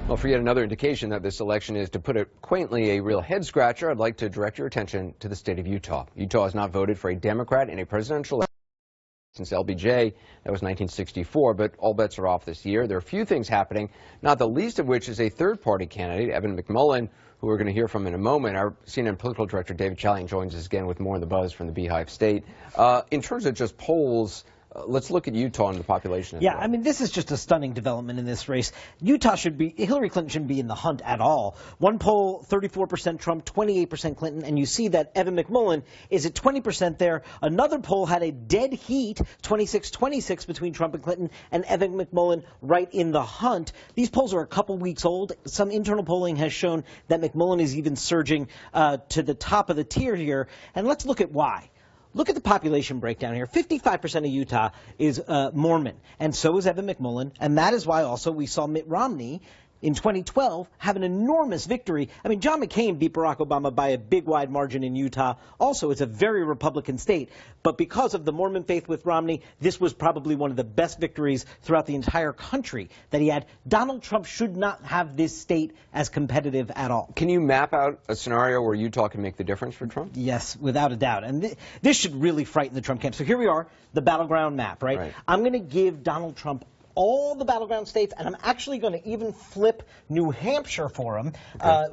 Well, for yet another indication that this election is, to put it quaintly, a real head-scratcher, I'd like to direct your attention to the state of Utah. Utah has not voted for a Democrat in a presidential election since LBJ. That was 1964, but all bets are off this year. There are a few things happening, not the least of which is a third-party candidate, Evan McMullin, who we're going to hear from in a moment. Our CNN political director, David Chalian, joins us again with more on the buzz from the Beehive State. In terms of just polls, let's look at Utah and the population. Yeah, I mean, this is just a stunning development in this race. Hillary Clinton shouldn't be in the hunt at all. One poll, 34% Trump, 28% Clinton, and you see that Evan McMullin is at 20% there. Another poll had a dead heat, 26-26 between Trump and Clinton, and Evan McMullin right in the hunt. These polls are a couple weeks old. Some internal polling has shown that McMullin is even surging to the top of the tier here, and let's look at why. Look at the population breakdown here. 55% of Utah is Mormon, and so is Evan McMullin, and that is why also we saw Mitt Romney in 2012 have an enormous victory. I mean, John McCain beat Barack Obama by a big wide margin in Utah. Also, it's a very Republican state, but because of the Mormon faith with Romney, this was probably one of the best victories throughout the entire country that he had. Donald Trump should not have this state as competitive at all. Can you map out a scenario where Utah can make the difference for Trump? Yes, without a doubt. And this should really frighten the Trump camp. So here we are, the battleground map, right? I'm going to give Donald Trump all the battleground states, and I'm actually going to even flip New Hampshire for him,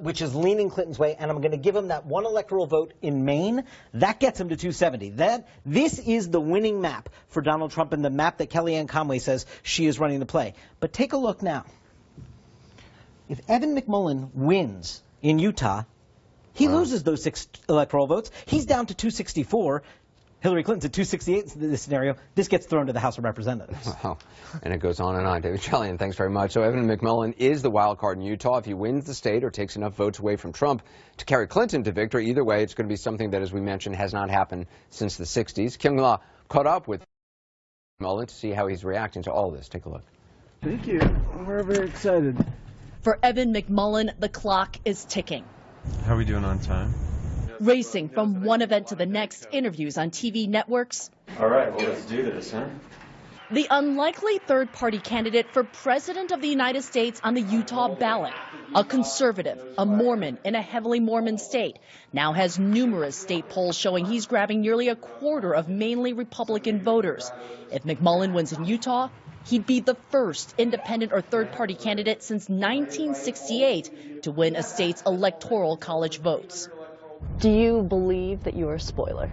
which is leaning Clinton's way, and I'm going to give him that one electoral vote in Maine. That gets him to 270. This is the winning map for Donald Trump, and the map that Kellyanne Conway says she is running the play. But take a look now. If Evan McMullin wins in Utah, he loses those 6 electoral votes. He's down to 264. Hillary Clinton's at 268 in this scenario. This gets thrown to the House of Representatives. Wow. And it goes on and on. David Chalian, thanks very much. So Evan McMullin is the wild card in Utah. If he wins the state or takes enough votes away from Trump to carry Clinton to victory, either way, it's going to be something that, as we mentioned, has not happened since the 60s. Kim La caught up with McMullin to see how he's reacting to all this. Take a look. Thank you. We're very excited. For Evan McMullin, the clock is ticking. How are we doing on time? Racing from one event to the next, interviews on TV networks. All right, well, let's do this, huh? The unlikely third-party candidate for President of the United States on the Utah ballot, a conservative, a Mormon in a heavily Mormon state, now has numerous state polls showing he's grabbing nearly a quarter of mainly Republican voters. If McMullin wins in Utah, he'd be the first independent or third-party candidate since 1968 to win a state's electoral college votes. Do you believe that you're a spoiler?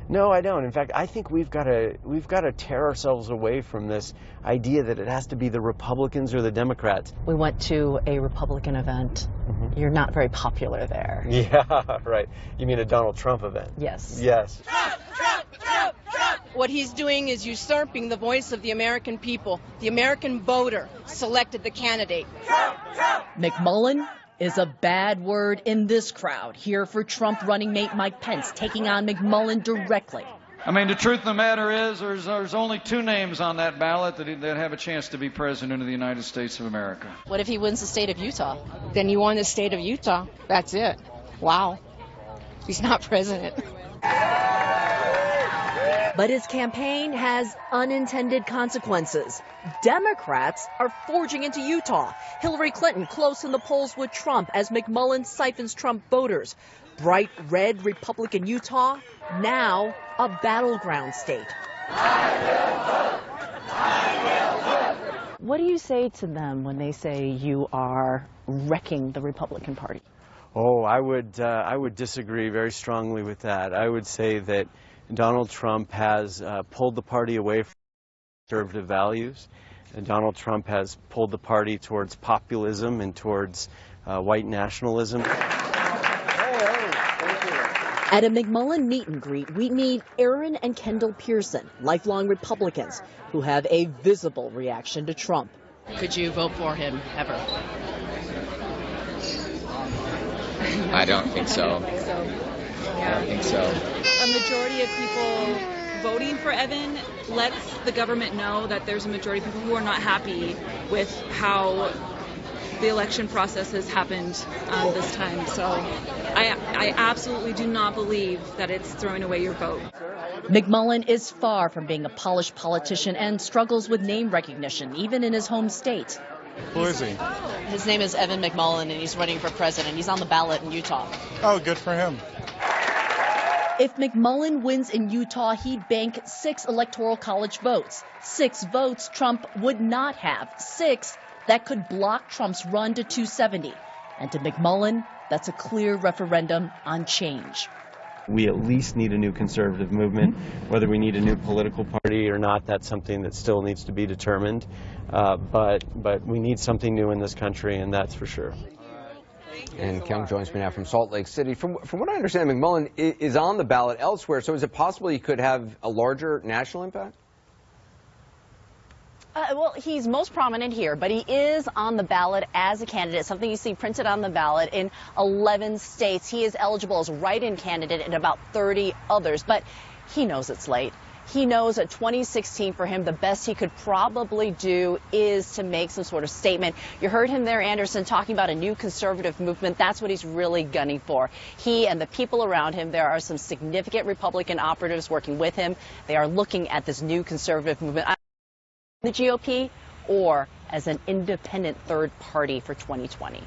No, I don't. In fact, I think we've got to tear ourselves away from this idea that it has to be the Republicans or the Democrats. We went to a Republican event. You're not very popular there. Yeah, right. You mean a Donald Trump event? Yes. Yes. Trump, Trump, Trump, Trump. What he's doing is usurping the voice of the American people. The American voter selected the candidate. Trump, Trump. McMullin is a bad word in this crowd. Here for Trump running mate Mike Pence, taking on McMullin directly. I mean, the truth of the matter is there's only 2 names on that ballot that have a chance to be president of the United States of America. What if he wins the state of Utah? Then you won the state of Utah. That's it. Wow. He's not president. But his campaign has unintended consequences. Democrats are forging into Utah. Hillary Clinton close in the polls with Trump as McMullin siphons Trump voters. Bright red Republican Utah, now a battleground state. What do you say to them when they say you are wrecking the Republican Party? Oh, I would disagree very strongly with that. I would say that Donald Trump has pulled the party away from conservative values, and Donald Trump has pulled the party towards populism and towards white nationalism. At a McMullin meet and greet, we meet Aaron and Kendall Pearson, lifelong Republicans who have a visible reaction to Trump. Could you vote for him ever? I don't think so. I don't think so. A majority of people voting for Evan lets the government know that there's a majority of people who are not happy with how the election process has happened this time. So I absolutely do not believe that it's throwing away your vote. McMullin is far from being a polished politician and struggles with name recognition, even in his home state. Who is he? His name is Evan McMullin, and he's running for president. He's on the ballot in Utah. Oh, good for him. If McMullin wins in Utah, he'd bank 6 electoral college votes. 6 votes Trump would not have. 6 that could block Trump's run to 270. And to McMullin, that's a clear referendum on change. We at least need a new conservative movement. Whether we need a new political party or not, that's something that still needs to be determined. But we need something new in this country, and that's for sure. And Kyung joins me now from Salt Lake City. From what I understand, McMullin is on the ballot elsewhere, so is it possible he could have a larger national impact? Well, he's most prominent here, but he is on the ballot as a candidate, something you see printed on the ballot in 11 states. He is eligible as write-in candidate in about 30 others, but he knows it's late. He knows that 2016 for him, the best he could probably do is to make some sort of statement. You heard him there, Anderson, talking about a new conservative movement. That's what he's really gunning for. He and the people around him, there are some significant Republican operatives working with him. They are looking at this new conservative movement. The GOP or as an independent third party for 2020.